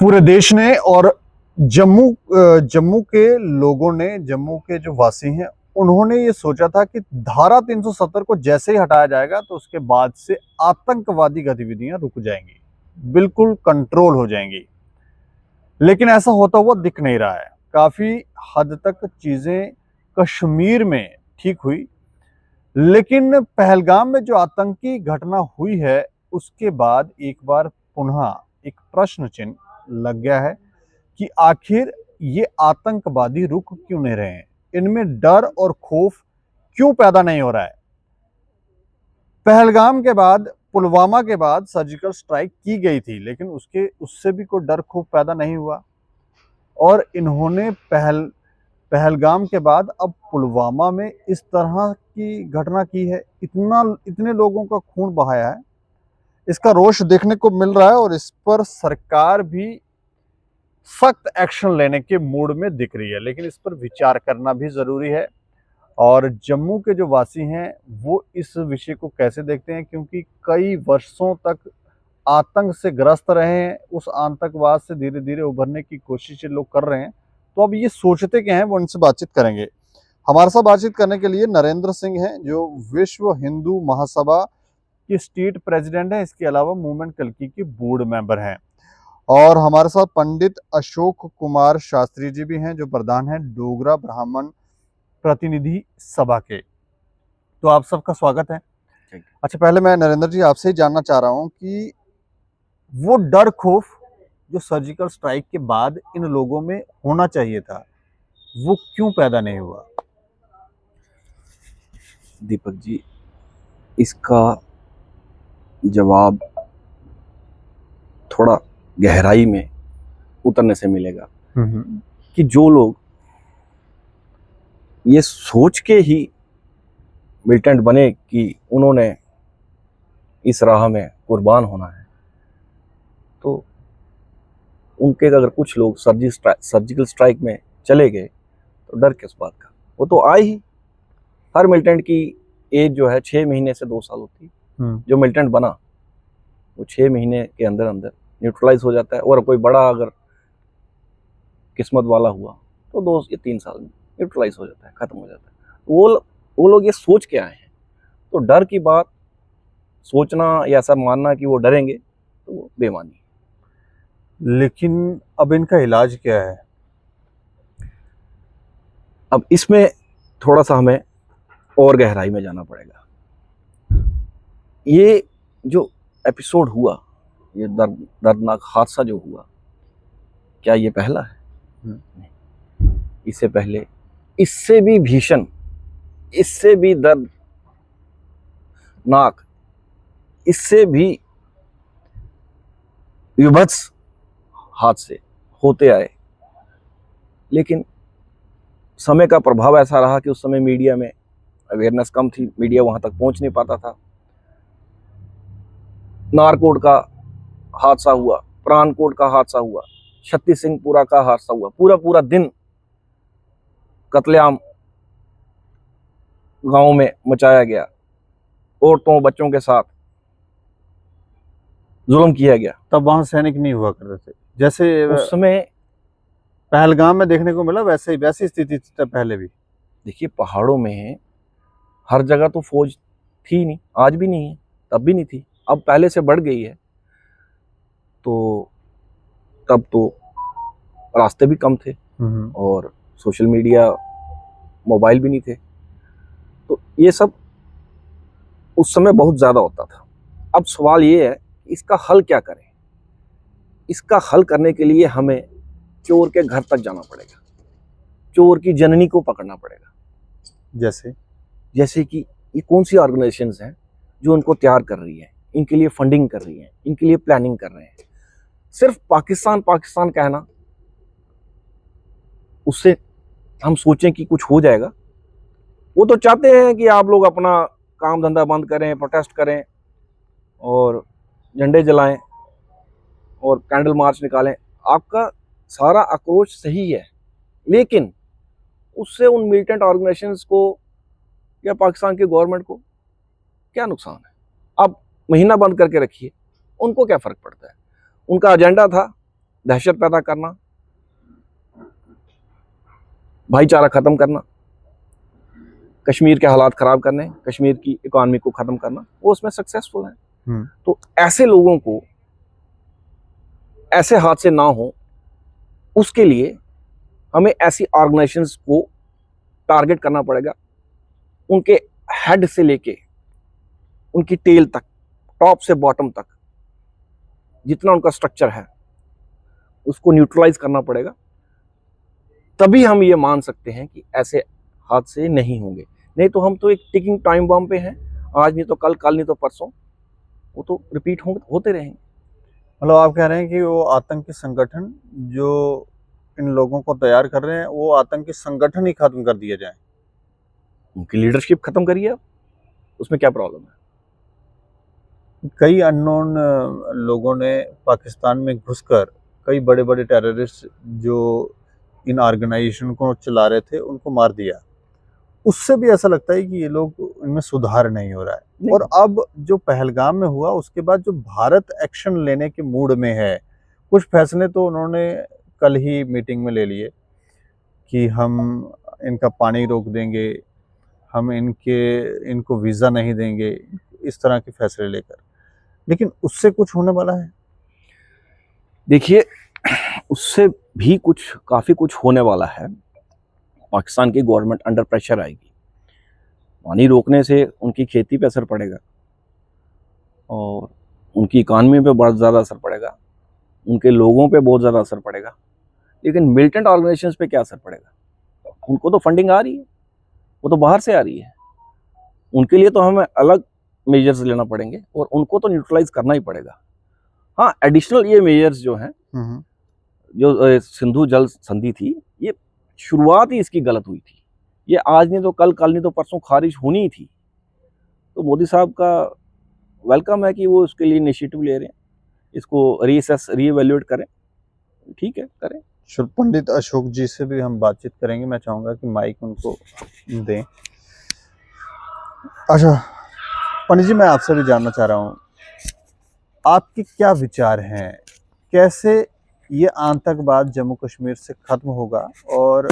पूरे देश ने और जम्मू के लोगों ने, जम्मू के जो वासी हैं, उन्होंने ये सोचा था कि धारा 370 को जैसे ही हटाया जाएगा तो उसके बाद से आतंकवादी गतिविधियां रुक जाएंगी, बिल्कुल कंट्रोल हो जाएंगी। लेकिन ऐसा होता हुआ दिख नहीं रहा है। काफी हद तक चीजें कश्मीर में ठीक हुई, लेकिन पहलगाम में जो आतंकी घटना हुई है उसके बाद एक बार पुनः एक प्रश्न चिन्ह लग गया है कि आखिर ये आतंकवादी रुक क्यों नहीं रहे हैं, इनमें डर और खौफ क्यों पैदा नहीं हो रहा है। पहलगाम के बाद, पुलवामा के बाद सर्जिकल स्ट्राइक की गई थी, लेकिन उससे भी कोई डर खौफ पैदा नहीं हुआ। और इन्होंने पहलगाम के बाद अब पुलवामा में इस तरह की घटना की है, इतने लोगों का खून बहाया है। इसका रोष देखने को मिल रहा है और इस पर सरकार भी सख्त एक्शन लेने के मूड में दिख रही है, लेकिन इस पर विचार करना भी जरूरी है। और जम्मू के जो वासी हैं वो इस विषय को कैसे देखते हैं, क्योंकि कई वर्षों तक आतंक से ग्रस्त रहे हैं, उस आतंकवाद से धीरे धीरे उभरने की कोशिश लोग कर रहे हैं। तो अब ये सोचते क्या हैं, वो उनसे बातचीत करेंगे। हमारे साथ बातचीत करने के लिए नरेंद्र सिंह हैं, जो विश्व हिंदू महासभा के स्टेट प्रेसिडेंट हैं। इसके अलावा मूवमेंट कल्की के बोर्ड मेंबर हैं। और हमारे साथ पंडित अशोक कुमार शास्त्री जी भी हैं, जो प्रधान हैं डोगरा ब्राह्मण प्रतिनिधि सभा के। तो आप सबका स्वागत है। अच्छा, पहले मैं नरेंद्र जी आपसे ही जानना चाह रहा हूं कि वो डर खौफ जो सर्जिकल स्ट्राइक के बाद इन लोगों में होना चाहिए था, वो क्यों पैदा नहीं हुआ। दीपक जी, इसका जवाब थोड़ा गहराई में उतरने से मिलेगा कि जो लोग ये सोच के ही मिलिटेंट बने कि उन्होंने इस राह में कुर्बान होना है, तो उनके अगर कुछ लोग सर्जिकल स्ट्राइक में चले गए तो डर किस बात का। वो तो आए ही। हर मिलिटेंट की एज जो है 6 महीने से 2 साल होती है। जो मिलिटेंट बना वो 6 महीने के अंदर अंदर न्यूट्रलाइज हो जाता है, और कोई बड़ा अगर किस्मत वाला हुआ तो 2 या 3 साल में न्यूट्रलाइज हो जाता है, खत्म हो जाता है। वो लोग ये सोच के आए हैं, तो डर की बात सोचना या ऐसा मानना कि वो डरेंगे तो वो बेमानी है। लेकिन अब इनका इलाज क्या है। अब इसमें थोड़ा सा हमें और गहराई में जाना पड़ेगा। ये जो एपिसोड हुआ, ये दर्दनाक हादसा जो हुआ, क्या ये पहला है? नहीं। इससे पहले, इससे भी भीषण, इससे भी दर्दनाक, इससे भी विभत्स हादसे होते आए, लेकिन समय का प्रभाव ऐसा रहा कि उस समय मीडिया में अवेयरनेस कम थी, मीडिया वहां तक पहुंच नहीं पाता था। नारकोट का हादसा हुआ, प्राणकोट का हादसा हुआ, छत्ती सिंहपुरा का हादसा हुआ, पूरा दिन कत्लेआम गांव में मचाया गया, औरतों बच्चों के साथ जुल्म किया गया। तब वहां सैनिक नहीं हुआ कर रहे थे, जैसे उस समय पहलगाम में देखने को मिला, वैसी स्थिति थी तब पहले भी। देखिए, पहाड़ों में हर जगह तो फौज थी नहीं, आज भी नहीं है, तब भी नहीं थी, अब पहले से बढ़ गई है। तो तब तो रास्ते भी कम थे और सोशल मीडिया, मोबाइल भी नहीं थे, तो ये सब उस समय बहुत ज़्यादा होता था। अब सवाल ये है, इसका हल क्या करें। इसका हल करने के लिए हमें चोर के घर तक जाना पड़ेगा, चोर की जननी को पकड़ना पड़ेगा। जैसे कि ये कौन सी ऑर्गेनाइजेशंस हैं जो उनको तैयार कर रही है, इनके लिए फंडिंग कर रही है, इनके लिए प्लानिंग कर रहे हैं। सिर्फ पाकिस्तान पाकिस्तान कहना, उससे हम सोचें कि कुछ हो जाएगा। वो तो चाहते हैं कि आप लोग अपना काम धंधा बंद करें, प्रोटेस्ट करें और झंडे जलाएं और कैंडल मार्च निकालें। आपका सारा आक्रोश सही है, लेकिन उससे उन मिलिटेंट ऑर्गेनाइजेशंस को या पाकिस्तान की गवर्नमेंट को क्या नुकसान है। आप महीना बंद करके रखिए, उनको क्या फ़र्क पड़ता है। उनका एजेंडा था दहशत पैदा करना, भाईचारा खत्म करना, कश्मीर के हालात खराब करने, कश्मीर की इकोनॉमी को खत्म करना, वो उसमें सक्सेसफुल है। तो ऐसे लोगों को ऐसे हादसे ना हो, उसके लिए हमें ऐसी ऑर्गेनाइजेशंस को टारगेट करना पड़ेगा। उनके हेड से लेके उनकी टेल तक, टॉप से बॉटम तक जितना उनका स्ट्रक्चर है उसको न्यूट्रलाइज करना पड़ेगा। तभी हम ये मान सकते हैं कि ऐसे हादसे नहीं होंगे। नहीं तो हम तो एक टिकिंग टाइम बम पे हैं, आज नहीं तो कल, कल नहीं तो परसों, वो तो रिपीट होते रहेंगे। मतलब आप कह रहे हैं कि वो आतंकी संगठन जो इन लोगों को तैयार कर रहे हैं, वो आतंकी संगठन ही खत्म कर दिए जाए। उनकी लीडरशिप खत्म करिए आप, उसमें क्या प्रॉब्लम है? कई अननोन लोगों ने पाकिस्तान में घुसकर कई बड़े बड़े टेररिस्ट जो इन ऑर्गेनाइजेशन को चला रहे थे उनको मार दिया। उससे भी ऐसा लगता है कि ये लोग, इनमें सुधार नहीं हो रहा है। और अब जो पहलगाम में हुआ उसके बाद जो भारत एक्शन लेने के मूड में है, कुछ फैसले तो उन्होंने कल ही मीटिंग में ले लिए कि हम इनका पानी रोक देंगे, हम इनको वीज़ा नहीं देंगे, इस तरह के फैसले लेकर। लेकिन उससे कुछ होने वाला है? देखिए, उससे भी काफ़ी कुछ होने वाला है। पाकिस्तान की गवर्नमेंट अंडर प्रेशर आएगी। पानी रोकने से उनकी खेती पे असर पड़ेगा और उनकी इकानमी पे बहुत ज़्यादा असर पड़ेगा, उनके लोगों पे बहुत ज़्यादा असर पड़ेगा। लेकिन मिलिटेंट ऑर्गेनाइजेशंस पे क्या असर पड़ेगा? उनको तो फंडिंग आ रही है, वो तो बाहर से आ रही है। उनके लिए तो हमें अलग मेजर्स लेना पड़ेंगे और उनको तो न्यूट्रलाइज करना ही पड़ेगा। हाँ, एडिशनल ये मेजर्स जो हैं, जो सिंधु जल संधि थी, ये शुरुआत ही इसकी गलत हुई थी। ये आज नहीं तो कल, कल नहीं तो परसों खारिज होनी ही थी। तो मोदी साहब का वेलकम है कि वो उसके लिए इनिशिएटिव ले रहे हैं, इसको रीअसेस, रीएवैल्यूएट करें। ठीक है, करें। पंडित अशोक जी से भी हम बातचीत करेंगे। मैं चाहूँगा कि माइक उनको दें। अच्छा पंडित जी, मैं आपसे भी जानना चाह रहा हूँ, आपके क्या विचार हैं, कैसे ये आतंकवाद जम्मू कश्मीर से खत्म होगा और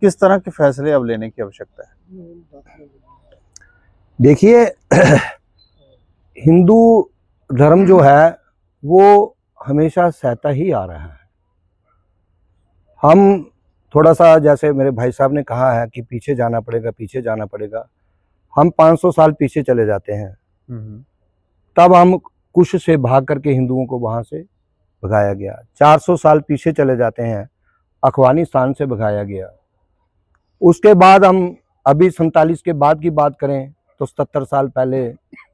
किस तरह के फैसले अब लेने की आवश्यकता है? देखिए, हिंदू धर्म जो है वो हमेशा सहता ही आ रहा है। हम थोड़ा सा, जैसे मेरे भाई साहब ने कहा है कि पीछे जाना पड़ेगा, पीछे जाना पड़ेगा, हम 500 साल पीछे चले जाते हैं। तब हम कुश से भाग करके हिंदुओं को वहां से भगाया गया। 400 साल पीछे चले जाते हैं, अफगानिस्तान से भगाया गया। उसके बाद हम अभी 47 के बाद की बात करें तो 77 साल पहले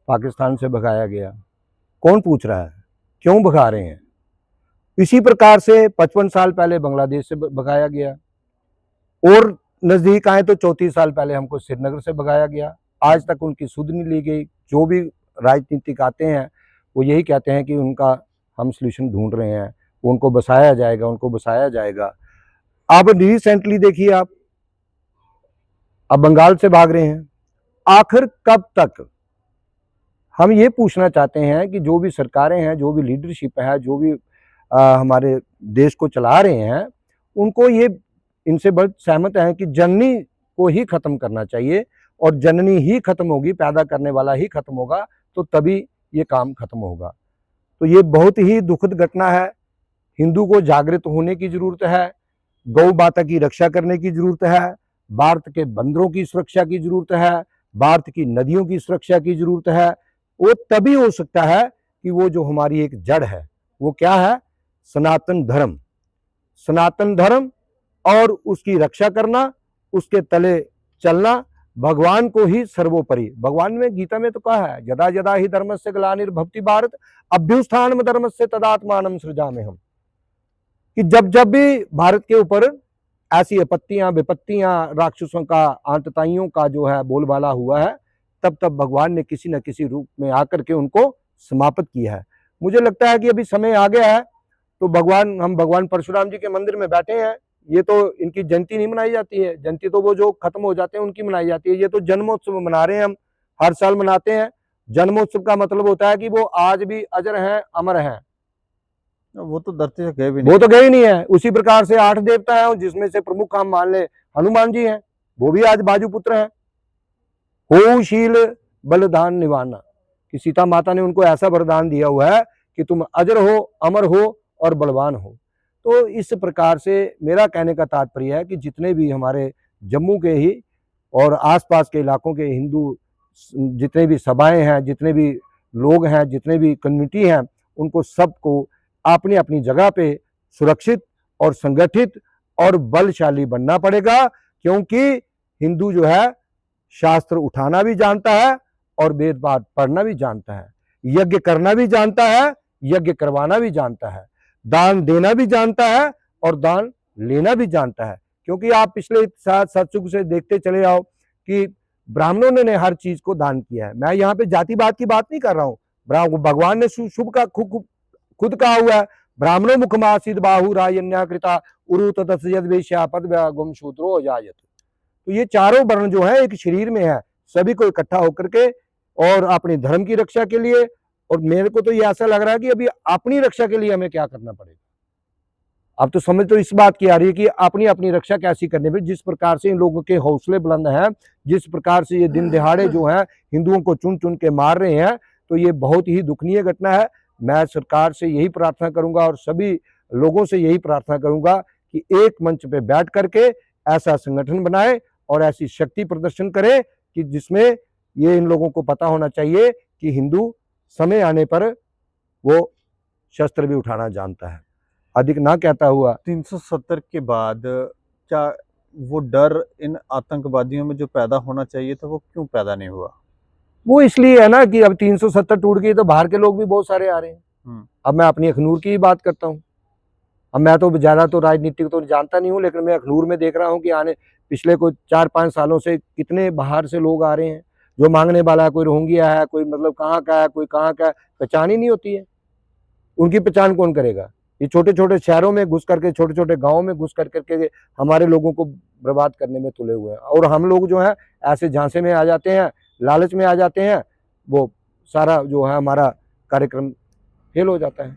पाकिस्तान से भगाया गया। कौन पूछ रहा है क्यों भगा रहे हैं? इसी प्रकार से 55 साल पहले बांग्लादेश से भगाया गया, और नजदीक आए तो 34 साल पहले हमको श्रीनगर से भगाया गया। आज तक उनकी सुध नहीं ली गई। जो भी राजनीतिक आते हैं वो यही कहते हैं कि उनका हम सलूशन ढूंढ रहे हैं, उनको बसाया जाएगा, उनको बसाया जाएगा। अब रिसेंटली देखिए आप, अब बंगाल से भाग रहे हैं। आखिर कब तक? हम ये पूछना चाहते हैं कि जो भी सरकारें हैं, जो भी लीडरशिप है, जो भी हमारे देश को चला रहे हैं, उनको ये, इनसे बहुत सहमत हैं कि जननी को ही खत्म करना चाहिए, और जननी ही खत्म होगी, पैदा करने वाला ही खत्म होगा, तो तभी ये काम खत्म होगा। तो ये बहुत ही दुखद घटना है। हिंदू को जागृत होने की जरूरत है, गौ माता की रक्षा करने की जरूरत है, भारत के बंदरों की सुरक्षा की जरूरत है, भारत की नदियों की सुरक्षा की जरूरत है। वो तभी हो सकता है कि वो जो हमारी एक जड़ है, वो क्या है? सनातन धर्म। सनातन धर्म और उसकी रक्षा करना, उसके तले चलना, भगवान को ही सर्वोपरि। भगवान ने गीता में तो कहा है, यदा यदा ही धर्मस्य ग्लानिर्भवति भारत अभ्युत्थानम धर्मस्य तदात्मानं सृजाम्यहम्, कि जब जब भी भारत के ऊपर ऐसी आपत्तियां, विपत्तियां, राक्षसों का, आतताइयों का जो है बोलबाला हुआ है, तब तब भगवान ने किसी न किसी रूप में आकर के उनको समाप्त किया है। मुझे लगता है कि अभी समय आ गया है, तो हम भगवान परशुराम जी के मंदिर में बैठे हैं। ये तो इनकी जयंती नहीं मनाई जाती है, जयंती तो वो जो खत्म हो जाते हैं उनकी मनाई जाती है। ये तो जन्मोत्सव मना रहे हैं, हम हर साल मनाते हैं। जन्मोत्सव का मतलब होता है कि वो आज भी अजर हैं, अमर हैं। वो तो धरती से गए भी नहीं। वो तो गए ही नहीं है। उसी प्रकार से 8 देवता हैं, जिसमें से प्रमुख हम मान ले हनुमान जी हैं, वो भी आज बाजू पुत्र हैं। हो शील बलिदान निवाना, कि सीता माता ने उनको ऐसा वरदान दिया हुआ है कि तुम अजर हो, अमर हो और बलवान हो। तो इस प्रकार से मेरा कहने का तात्पर्य है कि जितने भी हमारे जम्मू के ही और आसपास के इलाकों के हिंदू जितने भी सभाएं हैं, जितने भी लोग हैं, जितने भी कम्युनिटी हैं, उनको सबको अपनी अपनी जगह पे सुरक्षित और संगठित और बलशाली बनना पड़ेगा, क्योंकि हिंदू जो है शास्त्र उठाना भी जानता है और वेद पाठ पढ़ना भी जानता है, यज्ञ करना भी जानता है, यज्ञ करवाना भी जानता है, दान देना भी जानता है और दान लेना भी जानता है। क्योंकि आप पिछले सतयुग से देखते चले आओ कि ब्राह्मणों ने हर चीज को दान किया है। मैं यहाँ पे जातिवाद की बात नहीं कर रहा हूँ। भगवान ने शुभ का खुद कहा हुआ है, ब्राह्मणों मुखमासिद बाहु राजन्या कृता उरु तदस यद वेश्या पद गुम शूद्रो जायत। तो ये चारों वर्ण जो है एक शरीर में है, सभी को इकट्ठा होकर के और अपने धर्म की रक्षा के लिए। और मेरे को तो ये ऐसा लग रहा है कि अभी अपनी रक्षा के लिए हमें क्या करना पड़ेगा। अब तो समझ तो इस बात की आ रही है कि अपनी अपनी रक्षा कैसी करने में, जिस प्रकार से इन लोगों के हौसले बुलंद हैं, जिस प्रकार से ये दिन दिहाड़े जो है हिंदुओं को चुन चुन के मार रहे हैं, तो ये बहुत ही दुखनीय घटना है। मैं सरकार से यही प्रार्थना करूंगा और सभी लोगों से यही प्रार्थना करूंगा कि एक मंच पे बैठ करके ऐसा संगठन बनाए और ऐसी शक्ति प्रदर्शन करें कि जिसमें ये इन लोगों को पता होना चाहिए कि हिंदू समय आने पर वो शस्त्र भी उठाना जानता है। अधिक ना कहता हुआ 370 के बाद क्या वो डर इन आतंकवादियों में जो पैदा होना चाहिए था वो क्यों पैदा नहीं हुआ? वो इसलिए है ना कि अब 370 टूट गई तो बाहर के लोग भी बहुत सारे आ रहे हैं। अब मैं अपनी अखनूर की ही बात करता हूँ। अब मैं तो ज्यादा तो राजनीतिक तो जानता नहीं हूँ, लेकिन मैं अखनूर में देख रहा हूँ कि आने पिछले कोई 4-5 सालों से कितने बाहर से लोग आ रहे हैं जो मांगने वाला है। कोई रोहिंग्या है, कोई मतलब कहाँ का है, कोई कहाँ का है, पहचान ही नहीं होती है। उनकी पहचान कौन करेगा? ये छोटे छोटे शहरों में घुस करके, छोटे छोटे गाँव में घुस करके हमारे लोगों को बर्बाद करने में तुले हुए हैं। और हम लोग जो है ऐसे झांसे में आ जाते हैं, लालच में आ जाते हैं, वो सारा जो है हमारा कार्यक्रम फेल हो जाता है।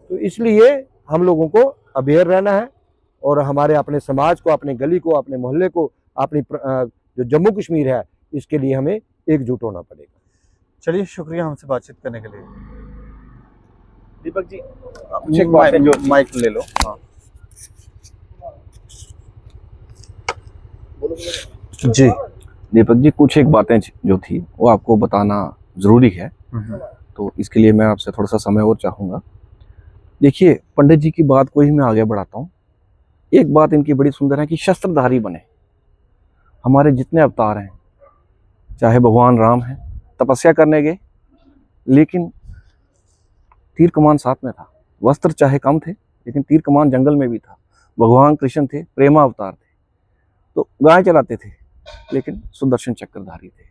तो इसलिए हम लोगों को अवेयर रहना है और हमारे अपने समाज को, अपने गली को, अपने मोहल्ले को, अपनी जो जम्मू कश्मीर है, इसके लिए हमें एकजुट होना पड़ेगा। चलिए, शुक्रिया हमसे बातचीत करने के लिए। दीपक जी जो माइक ले लो। हाँ जी दीपक जी, कुछ एक बातें जो थी वो आपको बताना जरूरी है, तो इसके लिए मैं आपसे थोड़ा सा समय और चाहूँगा। देखिए, पंडित जी की बात को ही मैं आगे बढ़ाता हूँ। एक बात इनकी बड़ी सुंदर है कि शस्त्रधारी बने। हमारे जितने अवतार हैं, चाहे भगवान राम हैं, तपस्या करने गए लेकिन तीर कमान साथ में था। वस्त्र चाहे कम थे लेकिन तीर कमान जंगल में भी था। भगवान कृष्ण थे, प्रेमा अवतार थे, तो गाय चलाते थे लेकिन सुदर्शन चक्रधारी थे।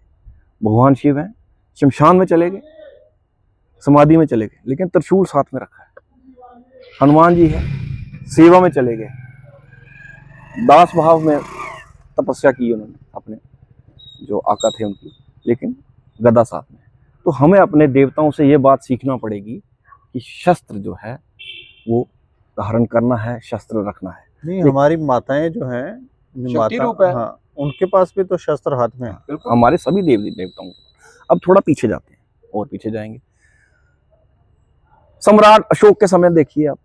भगवान शिव हैं, शमशान में चले गए, समाधि में चले गए लेकिन त्रिशूल साथ में रखा है। हनुमान जी है, सेवा में चले गए, दास भाव में तपस्या की उन्होंने अपने जो आका थे उनकी, लेकिन गदा साथ में। तो हमें अपने देवताओं से ये बात सीखना पड़ेगी कि शस्त्र जो है वो धारण करना है, शस्त्र रखना है। नहीं, हमारी माताएं जो हैं, शक्ति रूप है। हाँ, उनके पास भी तो शस्त्र हाथ में है। हमारे सभी देवी देवताओं। अब थोड़ा पीछे जाते हैं और पीछे जाएंगे। सम्राट अशोक के समय देखिए आप,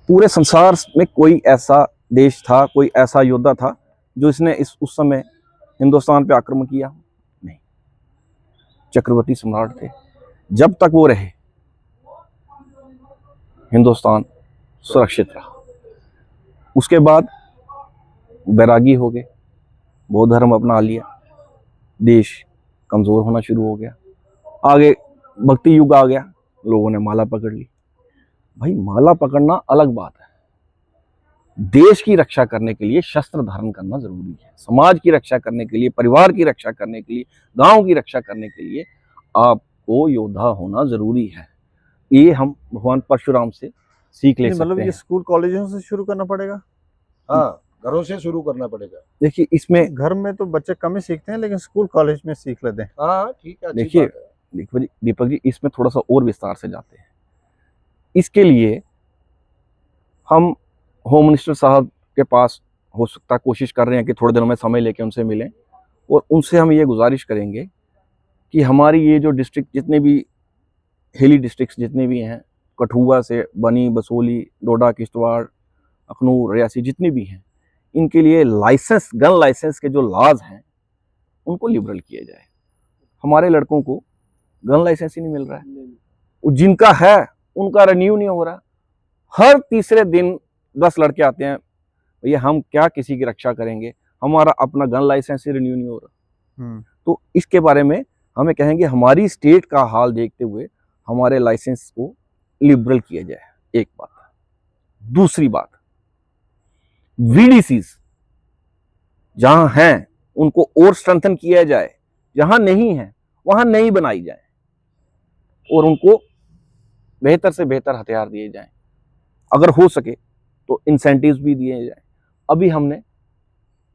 पूरे संसार में कोई ऐसा देश था, कोई ऐसा योद्धा था जो इसने उस समय हिंदुस्तान पे आक्रमण किया? नहीं। चक्रवर्ती सम्राट थे, जब तक वो रहे हिंदुस्तान सुरक्षित रहा। उसके बाद बैरागी हो गए, बौद्ध धर्म अपना लिया, देश कमजोर होना शुरू हो गया। आगे भक्ति युग आ गया, लोगों ने माला पकड़ ली। भाई, माला पकड़ना अलग बात है, देश की रक्षा करने के लिए शस्त्र धारण करना जरूरी है। समाज की रक्षा करने के लिए, परिवार की रक्षा करने के लिए, गांव की रक्षा करने के लिए आपको योद्धा होना जरूरी है। ये हम भगवान परशुराम से सीख ले सकते हैं। मतलब ये स्कूल कॉलेजों से शुरू करना पड़ेगा? हाँ, घरों से शुरू करना पड़ेगा। देखिए, इसमें घर में तो बच्चे कम ही सीखते हैं, लेकिन स्कूल कॉलेज में सीख लेते हैं। हाँ ठीक है। देखिए, दीपक जी इसमें थोड़ा सा और विस्तार से जाते हैं। इसके लिए हम होम मिनिस्टर साहब के पास हो सकता है कोशिश कर रहे हैं कि थोड़े दिनों में समय लेके उनसे मिलें और उनसे हम ये गुजारिश करेंगे कि हमारी ये जो डिस्ट्रिक्ट जितने भी हिली डिस्ट्रिक्ट्स जितने भी हैं, कठुआ से बनी, बसोली, डोडा, किश्तवाड़, अखनूर, रियासी जितनी भी हैं, इनके लिए लाइसेंस, गन लाइसेंस के जो लॉज हैं उनको लिबरल किया जाए। हमारे लड़कों को गन लाइसेंस ही नहीं मिल रहा है, जिनका है उनका रिन्यू नहीं हो रहा। हर तीसरे दिन 10 लड़के आते हैं, भैया हम क्या किसी की रक्षा करेंगे, हमारा अपना गन लाइसेंस ही रिन्यू नहीं हो रहा। तो इसके बारे में हमें कहेंगे हमारी स्टेट का हाल देखते हुए हमारे लाइसेंस को लिबरल किया जाए, एक बात। दूसरी बात, वीडीसीज जहां हैं उनको और स्ट्रेंथन किया जाए, जहां नहीं है वहां नहीं बनाई जाए और उनको बेहतर से बेहतर हथियार दिए जाएं। अगर हो सके तो इंसेंटिव्स भी दिए जाएं। अभी हमने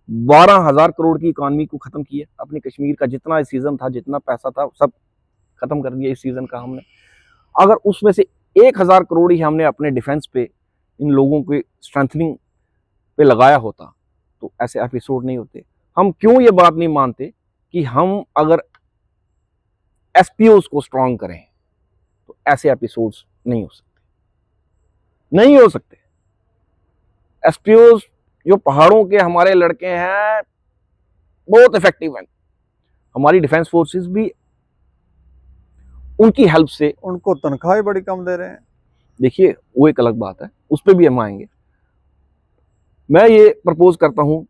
12,000 करोड़ की इकॉनमी को खत्म किया, अपने कश्मीर का जितना इस सीजन था, जितना पैसा था सब खत्म कर दिया इस सीजन का हमने। अगर उसमें से 1,000 करोड़ ही हमने अपने डिफेंस पे, इन लोगों के स्ट्रेंथनिंग पे लगाया होता तो ऐसे एपिसोड नहीं होते। हम क्यों ये बात नहीं मानते कि हम अगर एसपीओस को स्ट्रांग करें तो ऐसे एपिसोड्स नहीं हो सकते, नहीं हो सकते। एसपीओस जो पहाड़ों के हमारे लड़के हैं बहुत इफेक्टिव हैं, हमारी डिफेंस फोर्सेस भी उनकी हेल्प से, उनको तनख्वाह बड़ी कम दे रहे हैं। देखिए वो एक अलग बात है, उस पर भी हम आएंगे। मैं ये प्रपोज करता हूं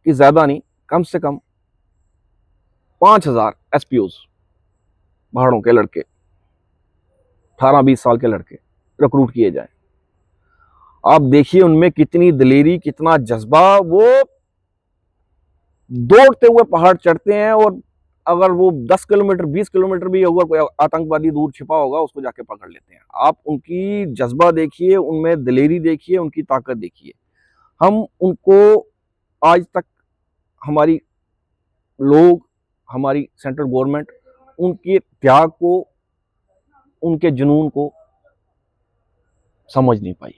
कि ज्यादा नहीं, कम से कम 5,000 एसपीओस पहाड़ों के लड़के, 18-20 साल के लड़के रिक्रूट किए जाए। आप देखिए उनमें कितनी दिलेरी, कितना जज्बा, वो दौड़ते हुए पहाड़ चढ़ते हैं और अगर वो 10 किलोमीटर 20 किलोमीटर भी होगा, कोई आतंकवादी दूर छिपा होगा, उसको जाके पकड़ लेते हैं। आप उनकी जज्बा देखिए, उनमें दिलेरी देखिए, उनकी ताकत देखिए। हम उनको आज तक हमारी लोग, हमारी सेंट्रल गवर्नमेंट उनके त्याग को, उनके जुनून को समझ नहीं पाई।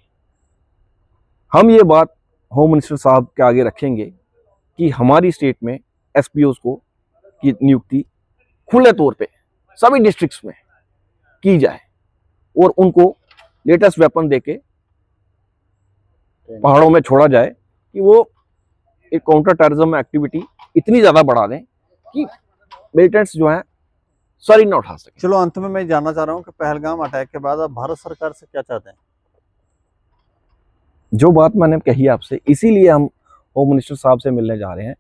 हम ये बात होम मिनिस्टर साहब के आगे रखेंगे कि हमारी स्टेट में एसपीओस को की नियुक्ति खुले तौर पे सभी डिस्ट्रिक्ट्स में की जाए और उनको लेटेस्ट वेपन देके पहाड़ों में छोड़ा जाए कि वो एक काउंटर टेररिज्म एक्टिविटी इतनी ज्यादा बढ़ा दें कि मिलिटेंट्स जो हैं सर ही ना उठा सके। चलो अंत में मैं जानना चाह रहा हूँ कि पहलगाम अटैक के बाद आप भारत सरकार से क्या चाहते हैं? जो बात मैंने कही आपसे, इसीलिए हम होम मिनिस्टर साहब से मिलने जा रहे हैं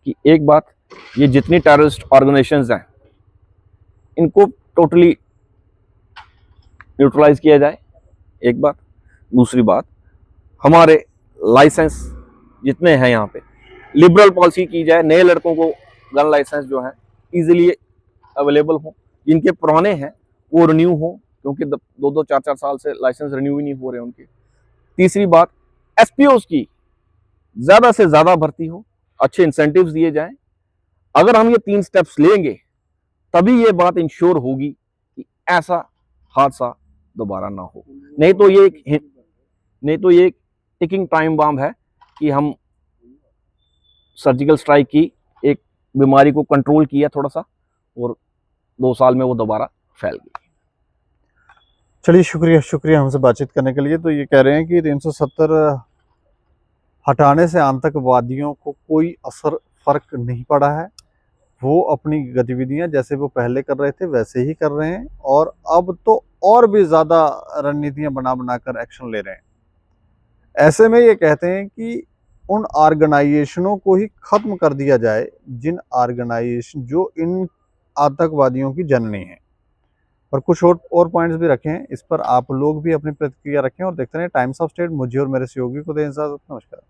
कि एक बात, ये जितनी टेररिस्ट ऑर्गेनाइजेशंस हैं इनको टोटली न्यूट्रलाइज किया जाए, एक बात। दूसरी बात, हमारे लाइसेंस जितने हैं यहाँ पे लिबरल पॉलिसी की जाए, नए लड़कों को गन लाइसेंस जो है इजीली अवेलेबल हो, जिनके पुराने हैं वो रिन्यू हो, क्योंकि 2-2, 4-4 साल से लाइसेंस रिन्यू ही नहीं हो रहे उनके। तीसरी बात, एसपीओस की ज्यादा से ज्यादा भर्ती हो, अच्छे इंसेंटिव्स दिए जाएं। अगर हम ये 3 स्टेप्स लेंगे तभी ये बात इंश्योर होगी कि ऐसा हादसा दोबारा ना हो। नहीं तो ये एक टिकिंग टाइम बम है कि हम सर्जिकल स्ट्राइक की, एक बीमारी को कंट्रोल किया थोड़ा सा और 2 साल में वो दोबारा फैल गई। चलिए शुक्रिया हमसे बातचीत करने के लिए। तो ये कह रहे हैं कि 370 हटाने से आतंकवादियों को कोई फर्क नहीं पड़ा है, वो अपनी गतिविधियां जैसे वो पहले कर रहे थे वैसे ही कर रहे हैं और अब तो और भी ज़्यादा रणनीतियां बना कर एक्शन ले रहे हैं। ऐसे में ये कहते हैं कि उन ऑर्गेनाइजेशनों को ही खत्म कर दिया जाए जिन ऑर्गेनाइजेशन जो इन आतंकवादियों की जननी है। और कुछ और पॉइंट्स भी रखे हैं, इस पर आप लोग भी अपनी प्रतिक्रिया रखें और देखते रहें टाइम्स ऑफ स्टेट। मुझे और मेरे सहयोगी को दें इजाज़त। नमस्कार।